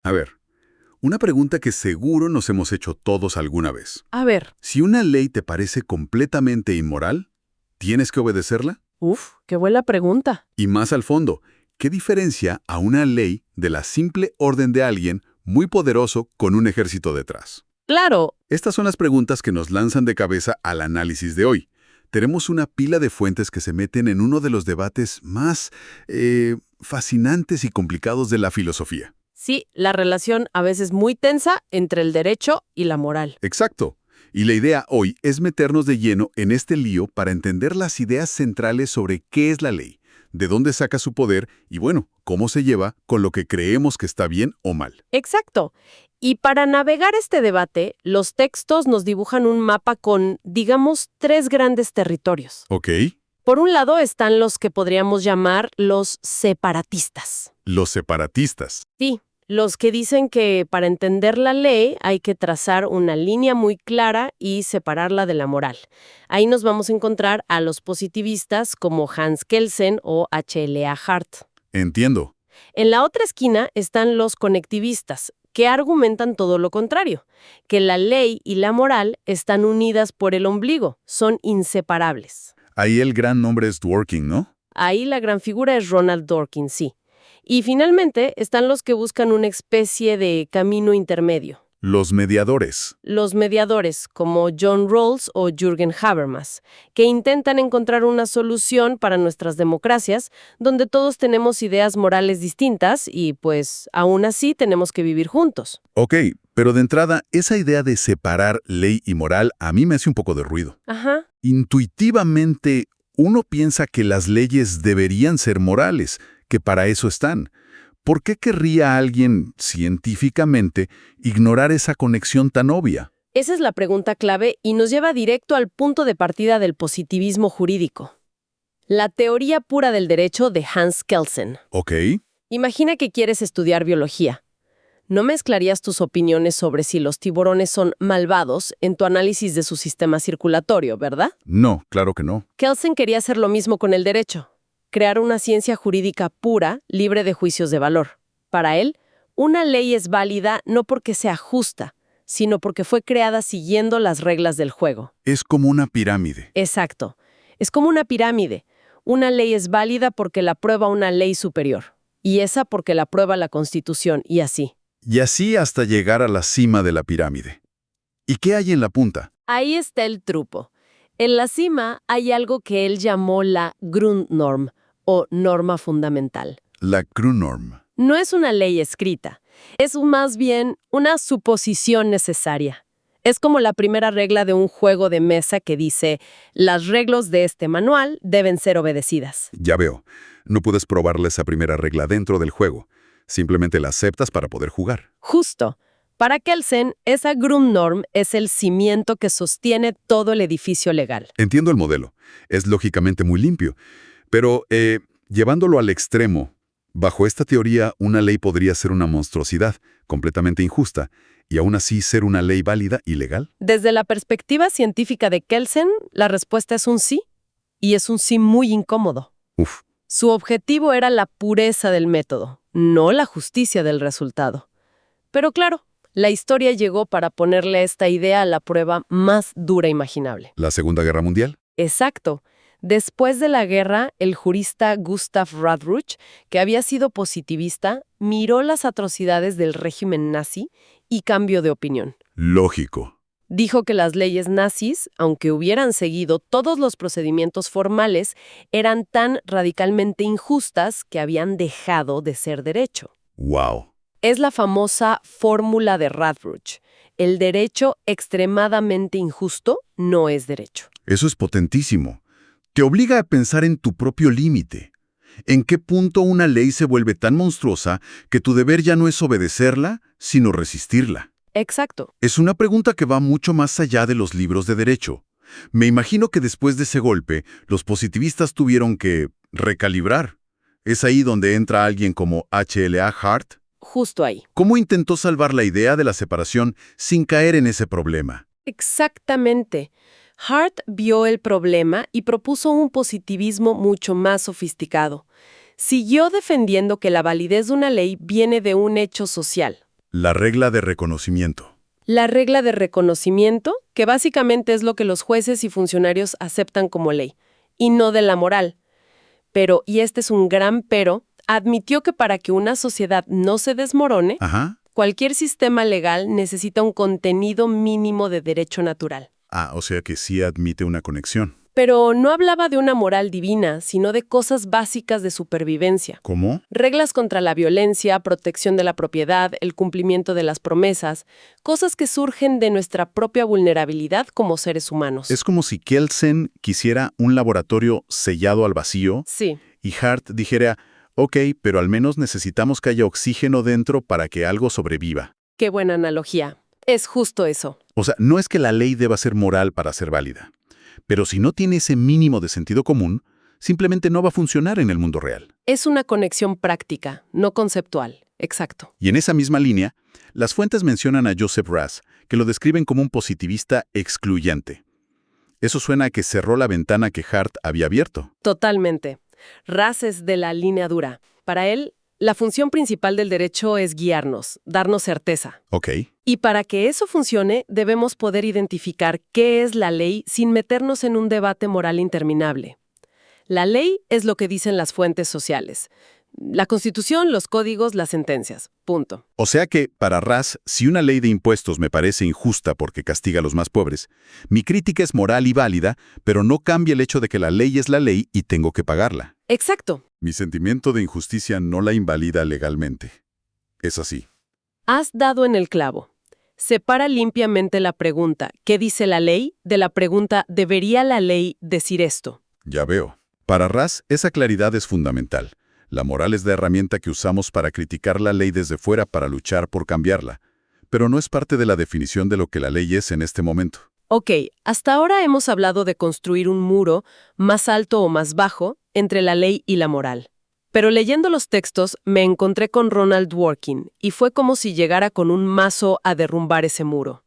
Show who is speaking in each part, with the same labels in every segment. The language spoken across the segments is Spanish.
Speaker 1: A ver, una pregunta que seguro nos hemos hecho todos alguna vez.
Speaker 2: A ver,
Speaker 1: Si una ley te parece completamente inmoral, ¿tienes que obedecerla?
Speaker 2: qué buena pregunta.
Speaker 1: Y más al fondo, ¿qué diferencia a una ley de la simple orden de alguien muy poderoso con un ejército detrás?
Speaker 2: Claro,
Speaker 1: Estas son las preguntas que nos lanzan de cabeza al análisis de hoy. Tenemos una pila de fuentes que se meten en uno de los debates más fascinantes y complicados de la filosofía.
Speaker 2: sí, la relación a veces muy tensa entre el derecho y la moral.
Speaker 1: Exacto. Y la idea hoy es meternos de lleno en este lío para entender las ideas centrales sobre qué es la ley, de dónde saca su poder y, bueno, cómo se lleva con lo que creemos que está bien o mal.
Speaker 2: Exacto. Y para navegar este debate, los textos nos dibujan un mapa con, digamos, tres grandes territorios.
Speaker 1: ¿Ok?
Speaker 2: Por un lado están los que podríamos llamar los separatistas.
Speaker 1: Los separatistas.
Speaker 2: Sí, los que dicen que para entender la ley hay que trazar una línea muy clara y separarla de la moral. Ahí nos vamos a encontrar a los positivistas como Hans Kelsen o H.L.A. Hart.
Speaker 1: Entiendo.
Speaker 2: En la otra esquina están los conectivistas, que argumentan todo lo contrario, que la ley y la moral están unidas por el ombligo, son inseparables.
Speaker 1: Ahí el gran nombre es Dworkin, ¿no?
Speaker 2: Ahí la gran figura es Ronald Dworkin, sí. Y finalmente están los que buscan una especie de camino intermedio.
Speaker 1: Los mediadores.
Speaker 2: Los mediadores, como John Rawls o Jürgen Habermas, que intentan encontrar una solución para nuestras democracias, donde todos tenemos ideas morales distintas y, pues, aún así tenemos que vivir juntos.
Speaker 1: Ok, pero de entrada, esa idea de separar ley y moral a mí me hace un poco de ruido.
Speaker 2: Ajá.
Speaker 1: Intuitivamente, uno piensa que las leyes deberían ser morales, que para eso están. ¿Por qué querría alguien, científicamente, ignorar esa conexión tan obvia?
Speaker 2: Esa es la pregunta clave y nos lleva directo al punto de partida del positivismo jurídico. La teoría pura del derecho de Hans Kelsen.
Speaker 1: Ok,
Speaker 2: Imagina que quieres estudiar biología. ¿No mezclarías tus opiniones sobre si los tiburones son malvados en tu análisis de su sistema circulatorio, verdad?
Speaker 1: no, claro que no.
Speaker 2: Kelsen quería hacer lo mismo con el derecho. Crear una ciencia jurídica pura, libre de juicios de valor. Para él, una ley es válida no porque sea justa, sino porque fue creada siguiendo las reglas del juego.
Speaker 1: Es como una pirámide.
Speaker 2: Exacto. Es como una pirámide. Una ley es válida porque la prueba una ley superior. Y esa porque la prueba la Constitución, y así.
Speaker 1: Y así hasta llegar a la cima de la pirámide. ¿Y qué hay en la punta?
Speaker 2: Ahí está el truco. En la cima hay algo que él llamó la Grundnorm, o norma fundamental.
Speaker 1: La Grundnorm.
Speaker 2: No es una ley escrita, es más bien una suposición necesaria. Es como la primera regla de un juego de mesa que dice, las reglas de este manual deben ser obedecidas.
Speaker 1: Ya veo. No puedes probarle esa primera regla dentro del juego. Simplemente la aceptas para poder jugar.
Speaker 2: Justo. Para Kelsen, esa Grundnorm es el cimiento que sostiene todo el edificio legal.
Speaker 1: Entiendo el modelo. Es lógicamente muy limpio. Pero, llevándolo al extremo, bajo esta teoría, una ley podría ser una monstruosidad, completamente injusta, y aún así ser una ley válida y legal.
Speaker 2: Desde la perspectiva científica de Kelsen, la respuesta es un sí, y es un sí muy incómodo.
Speaker 1: Uf,
Speaker 2: Su objetivo era la pureza del método, no la justicia del resultado. Pero claro, la historia llegó para ponerle esta idea a la prueba más dura imaginable.
Speaker 1: ¿la Segunda Guerra Mundial?
Speaker 2: Exacto. Después de la guerra, el jurista Gustav Radruch, que había sido positivista, miró las atrocidades del régimen nazi y cambió de opinión.
Speaker 1: Lógico.
Speaker 2: Dijo que las leyes nazis, aunque hubieran seguido todos los procedimientos formales, eran tan radicalmente injustas que habían dejado de ser derecho.
Speaker 1: Wow.
Speaker 2: Es la famosa fórmula de Radbruch. El derecho extremadamente injusto no es derecho.
Speaker 1: Eso es potentísimo. Te obliga a pensar en tu propio límite. ¿En qué punto una ley se vuelve tan monstruosa que tu deber ya no es obedecerla, sino resistirla?
Speaker 2: Exacto.
Speaker 1: Es una pregunta que va mucho más allá de los libros de derecho. Me imagino que después de ese golpe, los positivistas tuvieron que recalibrar. ¿Es ahí donde entra alguien como H.L.A. Hart?
Speaker 2: Justo ahí.
Speaker 1: ¿Cómo intentó salvar la idea de la separación sin caer en ese problema?
Speaker 2: Exactamente. Hart vio el problema y propuso un positivismo mucho más sofisticado. Siguió defendiendo que la validez de una ley viene de un hecho social,
Speaker 1: La regla de reconocimiento.
Speaker 2: La regla de reconocimiento, que básicamente es lo que los jueces y funcionarios aceptan como ley, y no de la moral. Pero, y este es un gran pero, admitió que para que una sociedad no se desmorone,
Speaker 1: Ajá.
Speaker 2: cualquier sistema legal necesita un contenido mínimo de derecho natural.
Speaker 1: Ah, o sea que sí admite una conexión.
Speaker 2: Pero no hablaba de una moral divina, sino de cosas básicas de supervivencia.
Speaker 1: ¿Cómo?
Speaker 2: Reglas contra la violencia, protección de la propiedad, el cumplimiento de las promesas, cosas que surgen de nuestra propia vulnerabilidad como seres humanos.
Speaker 1: Es como si Kelsen quisiera un laboratorio sellado al vacío
Speaker 2: Sí,
Speaker 1: y Hart dijera, ok, pero al menos necesitamos que haya oxígeno dentro para que algo sobreviva.
Speaker 2: qué buena analogía. Es justo eso.
Speaker 1: O sea, no es que la ley deba ser moral para ser válida, pero si no tiene ese mínimo de sentido común, simplemente no va a funcionar en el mundo real.
Speaker 2: Es una conexión práctica, no conceptual. Exacto.
Speaker 1: Y en esa misma línea, las fuentes mencionan a Joseph Raz, que lo describen como un positivista excluyente. Eso suena a que cerró la ventana que Hart había abierto.
Speaker 2: Totalmente. Raz es de la línea dura. Para él, la función principal del derecho es guiarnos, darnos certeza.
Speaker 1: Ok.
Speaker 2: Y para que eso funcione, debemos poder identificar qué es la ley sin meternos en un debate moral interminable. La ley es lo que dicen las fuentes sociales. La Constitución, los códigos, las sentencias. Punto.
Speaker 1: O sea que, para Raz, si una ley de impuestos me parece injusta porque castiga a los más pobres, mi crítica es moral y válida, pero no cambia el hecho de que la ley es la ley y tengo que pagarla.
Speaker 2: Exacto.
Speaker 1: Mi sentimiento de injusticia no la invalida legalmente. Es así.
Speaker 2: Has dado en el clavo. Separa limpiamente la pregunta ¿qué dice la ley? De la pregunta ¿debería la ley decir esto?
Speaker 1: Ya veo. Para Raz, esa claridad es fundamental. La moral es la herramienta que usamos para criticar la ley desde fuera para luchar por cambiarla, pero no es parte de la definición de lo que la ley es en este momento.
Speaker 2: Ok, hasta ahora hemos hablado de construir un muro, más alto o más bajo, entre la ley y la moral. Pero leyendo los textos me encontré con Ronald Dworkin y fue como si llegara con un mazo a derrumbar ese muro.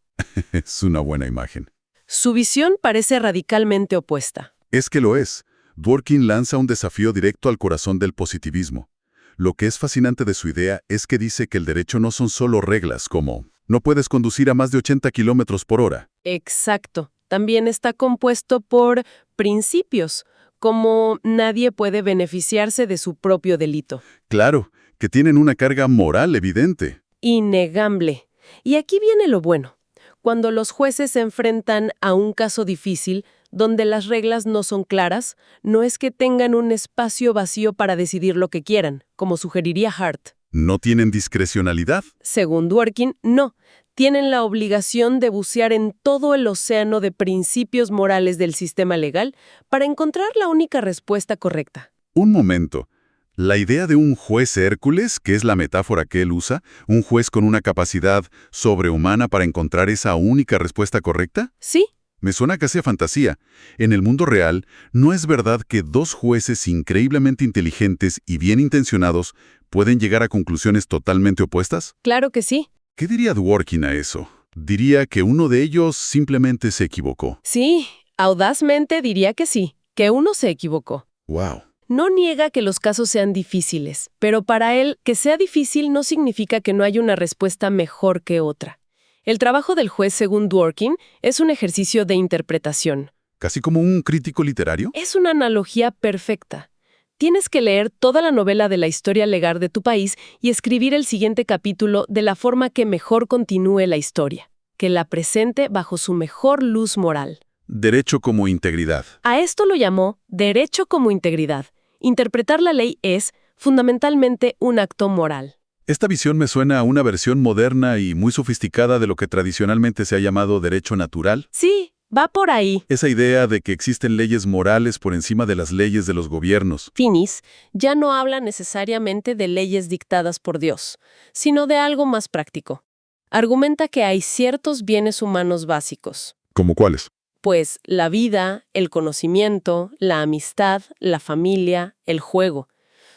Speaker 1: Es una buena imagen.
Speaker 2: Su visión parece radicalmente opuesta.
Speaker 1: Es que lo es. Dworkin lanza un desafío directo al corazón del positivismo. Lo que es fascinante de su idea es que dice que el derecho no son solo reglas como no puedes conducir a más de 80 kilómetros por hora.
Speaker 2: Exacto. También está compuesto por principios, como nadie puede beneficiarse de su propio delito.
Speaker 1: Claro, que tienen una carga moral evidente.
Speaker 2: Innegable. Y aquí viene lo bueno. Cuando los jueces se enfrentan a un caso difícil, donde las reglas no son claras, no es que tengan un espacio vacío para decidir lo que quieran, como sugeriría Hart.
Speaker 1: ¿No tienen discrecionalidad?
Speaker 2: Según Dworkin, no. Tienen la obligación de bucear en todo el océano de principios morales del sistema legal para encontrar la única respuesta correcta.
Speaker 1: Un momento. La idea de un juez Hércules, que es la metáfora que él usa, un juez con una capacidad sobrehumana para encontrar esa única respuesta correcta,
Speaker 2: ¿Sí?
Speaker 1: me suena casi a fantasía. En el mundo real, ¿no es verdad que dos jueces increíblemente inteligentes y bien intencionados pueden llegar a conclusiones totalmente opuestas?
Speaker 2: Claro que sí.
Speaker 1: ¿Qué diría Dworkin a eso? Diría que uno de ellos simplemente se equivocó.
Speaker 2: Sí, audazmente diría que sí, que uno se equivocó.
Speaker 1: ¡Wow!
Speaker 2: No niega que los casos sean difíciles, pero para él, que sea difícil no significa que no haya una respuesta mejor que otra. El trabajo del juez, según Dworkin, es un ejercicio de interpretación.
Speaker 1: ¿Casi como un crítico literario?
Speaker 2: Es una analogía perfecta. Tienes que leer toda la novela de la historia legal de tu país y escribir el siguiente capítulo de la forma que mejor continúe la historia, que la presente bajo su mejor luz moral.
Speaker 1: Derecho como integridad.
Speaker 2: A esto lo llamó derecho como integridad. Interpretar la ley es, fundamentalmente, un acto moral.
Speaker 1: Esta visión me suena a una versión moderna y muy sofisticada de lo que tradicionalmente se ha llamado derecho natural.
Speaker 2: Sí, va por ahí.
Speaker 1: Esa idea de que existen leyes morales por encima de las leyes de los gobiernos.
Speaker 2: Finis ya no habla necesariamente de leyes dictadas por Dios, sino de algo más práctico. Argumenta que hay ciertos bienes humanos básicos,
Speaker 1: ¿Cómo cuáles?
Speaker 2: pues la vida, el conocimiento, la amistad, la familia, el juego,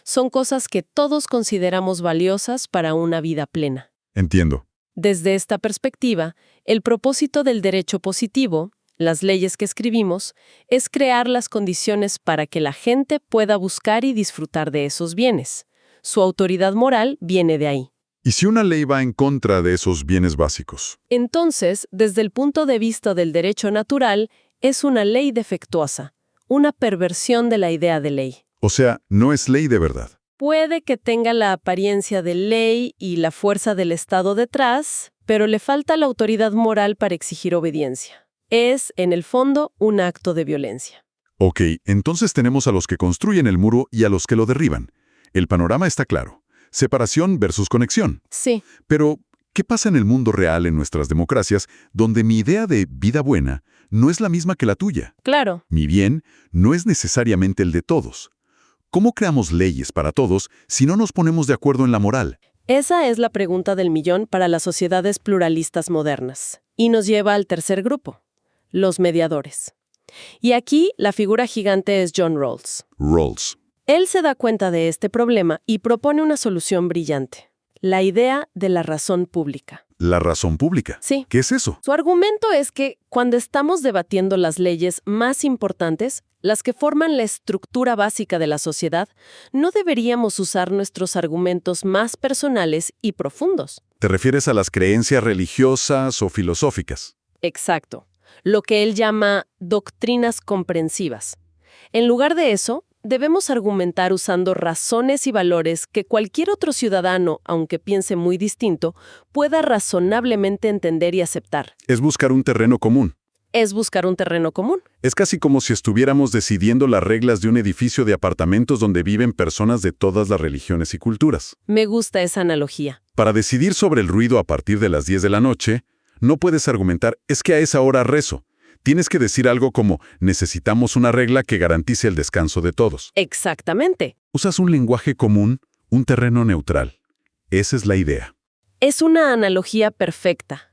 Speaker 2: son cosas que todos consideramos valiosas para una vida plena.
Speaker 1: Entiendo.
Speaker 2: Desde esta perspectiva, el propósito del derecho positivo, las leyes que escribimos, es crear las condiciones para que la gente pueda buscar y disfrutar de esos bienes. Su autoridad moral viene de ahí.
Speaker 1: ¿Y si una ley va en contra de esos bienes básicos?
Speaker 2: Entonces, desde el punto de vista del derecho natural, es una ley defectuosa, una perversión de la idea de ley.
Speaker 1: O sea, no es ley de verdad.
Speaker 2: Puede que tenga la apariencia de ley y la fuerza del Estado detrás, pero le falta la autoridad moral para exigir obediencia. Es, en el fondo, un acto de violencia.
Speaker 1: Ok, entonces tenemos a los que construyen el muro y a los que lo derriban. El panorama está claro. Separación versus conexión.
Speaker 2: Sí.
Speaker 1: Pero, ¿qué pasa en el mundo real en nuestras democracias, donde mi idea de vida buena no es la misma que la tuya?
Speaker 2: Claro.
Speaker 1: Mi bien no es necesariamente el de todos. ¿Cómo creamos leyes para todos si no nos ponemos de acuerdo en la moral?
Speaker 2: Esa es la pregunta del millón para las sociedades pluralistas modernas. Y nos lleva al tercer grupo, los mediadores. Y aquí la figura gigante es John Rawls.
Speaker 1: Rawls.
Speaker 2: Él se da cuenta de este problema y propone una solución brillante. La idea de la razón pública.
Speaker 1: ¿La razón pública?
Speaker 2: Sí.
Speaker 1: ¿Qué es eso?
Speaker 2: Su argumento es que cuando estamos debatiendo las leyes más importantes, las que forman la estructura básica de la sociedad, no deberíamos usar nuestros argumentos más personales y profundos.
Speaker 1: ¿Te refieres a las creencias religiosas o filosóficas?
Speaker 2: Exacto. Lo que él llama doctrinas comprensivas. En lugar de eso, debemos argumentar usando razones y valores que cualquier otro ciudadano, aunque piense muy distinto, pueda razonablemente entender y aceptar.
Speaker 1: Es buscar un terreno común.
Speaker 2: Es buscar un terreno común.
Speaker 1: Es casi como si estuviéramos decidiendo las reglas de un edificio de apartamentos donde viven personas de todas las religiones y culturas.
Speaker 2: Me gusta esa analogía.
Speaker 1: Para decidir sobre el ruido a partir de las 10 de la noche, no puedes argumentar, es que a esa hora rezo. Tienes que decir algo como, necesitamos una regla que garantice el descanso de todos.
Speaker 2: Exactamente.
Speaker 1: Usas un lenguaje común, un terreno neutral. Esa es la idea.
Speaker 2: Es una analogía perfecta.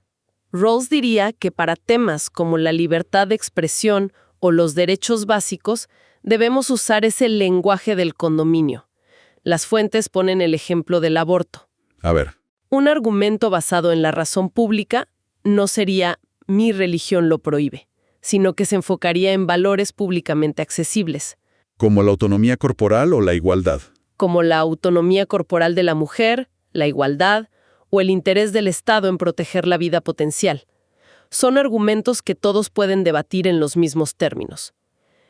Speaker 2: Rawls diría que para temas como la libertad de expresión o los derechos básicos, debemos usar ese lenguaje del condominio. Las fuentes ponen el ejemplo del aborto.
Speaker 1: A ver.
Speaker 2: Un argumento basado en la razón pública no sería «mi religión lo prohíbe», sino que se enfocaría en valores públicamente accesibles.
Speaker 1: ¿Como la autonomía corporal o la igualdad?
Speaker 2: Como la autonomía corporal de la mujer, la igualdad o el interés del Estado en proteger la vida potencial. Son argumentos que todos pueden debatir en los mismos términos.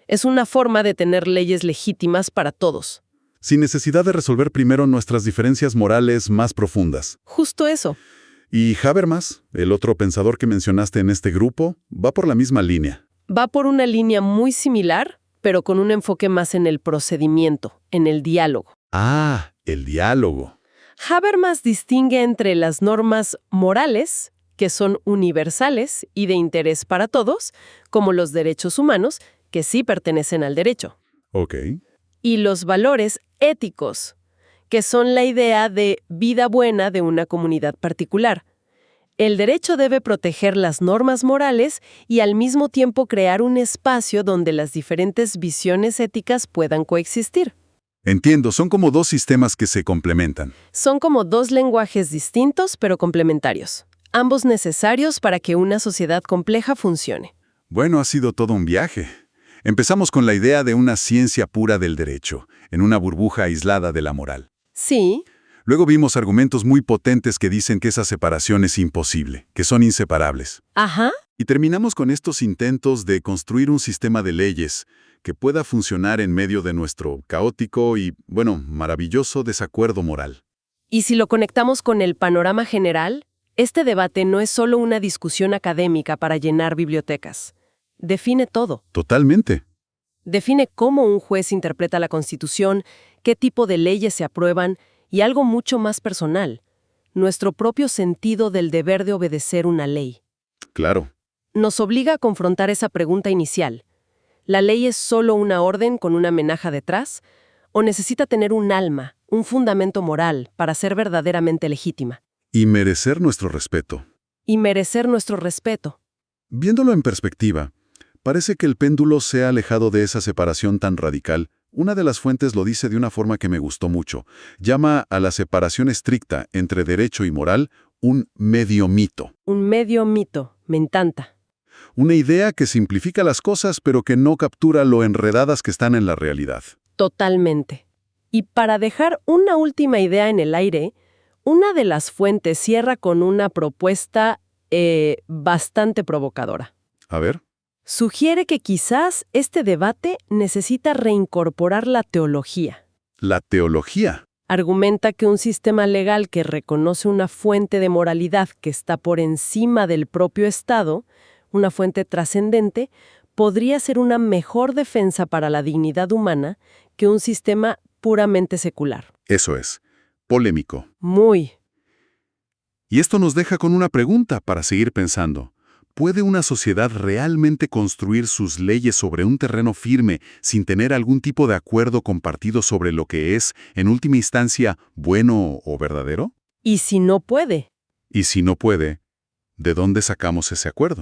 Speaker 2: Es una forma de tener leyes legítimas para todos.
Speaker 1: Sin necesidad de resolver primero nuestras diferencias morales más profundas.
Speaker 2: Justo eso.
Speaker 1: Y Habermas, el otro pensador que mencionaste en este grupo, va por la misma línea.
Speaker 2: Va por una línea muy similar, pero con un enfoque más en el procedimiento, en el diálogo.
Speaker 1: Ah, el diálogo.
Speaker 2: Habermas distingue entre las normas morales, que son universales y de interés para todos, como los derechos humanos, que sí pertenecen al derecho.
Speaker 1: Ok.
Speaker 2: Y los valores éticos, que son la idea de vida buena de una comunidad particular. El derecho debe proteger las normas morales y al mismo tiempo crear un espacio donde las diferentes visiones éticas puedan coexistir.
Speaker 1: Entiendo, son como dos sistemas que se complementan.
Speaker 2: Son como dos lenguajes distintos pero complementarios, ambos necesarios para que una sociedad compleja funcione.
Speaker 1: Bueno, ha sido todo un viaje. Empezamos con la idea de una ciencia pura del derecho, en una burbuja aislada de la moral.
Speaker 2: Sí.
Speaker 1: Luego vimos argumentos muy potentes que dicen que esa separación es imposible, que son inseparables.
Speaker 2: Ajá.
Speaker 1: Y terminamos con estos intentos de construir un sistema de leyes que pueda funcionar en medio de nuestro caótico y, maravilloso desacuerdo moral.
Speaker 2: Y si lo conectamos con el panorama general, este debate no es solo una discusión académica para llenar bibliotecas. Define todo.
Speaker 1: Totalmente.
Speaker 2: Define cómo un juez interpreta la Constitución, qué tipo de leyes se aprueban y algo mucho más personal, nuestro propio sentido del deber de obedecer una ley.
Speaker 1: Claro.
Speaker 2: Nos obliga a confrontar esa pregunta inicial. ¿La ley es solo una orden con una amenaza detrás? ¿O necesita tener un alma, un fundamento moral para ser verdaderamente legítima?
Speaker 1: Y merecer nuestro respeto.
Speaker 2: Y merecer nuestro respeto.
Speaker 1: Viéndolo en perspectiva, parece que el péndulo se ha alejado de esa separación tan radical. Una de las fuentes lo dice de una forma que me gustó mucho. Llama a la separación estricta entre derecho y moral un medio mito.
Speaker 2: Un medio mito, me encanta.
Speaker 1: Una idea que simplifica las cosas pero que no captura lo enredadas que están en la realidad.
Speaker 2: Totalmente. Y para dejar una última idea en el aire, Una de las fuentes cierra con una propuesta bastante provocadora.
Speaker 1: A ver.
Speaker 2: Sugiere que quizás este debate necesita reincorporar la teología.
Speaker 1: La teología.
Speaker 2: Argumenta que un sistema legal que reconoce una fuente de moralidad que está por encima del propio Estado, una fuente trascendente, podría ser una mejor defensa para la dignidad humana que un sistema puramente secular.
Speaker 1: Eso es. Polémico.
Speaker 2: Muy.
Speaker 1: Y esto nos deja con una pregunta para seguir pensando. ¿Puede una sociedad realmente construir sus leyes sobre un terreno firme sin tener algún tipo de acuerdo compartido sobre lo que es, en última instancia, bueno o verdadero?
Speaker 2: ¿Y si no puede?
Speaker 1: Y si no puede, ¿de dónde sacamos ese acuerdo?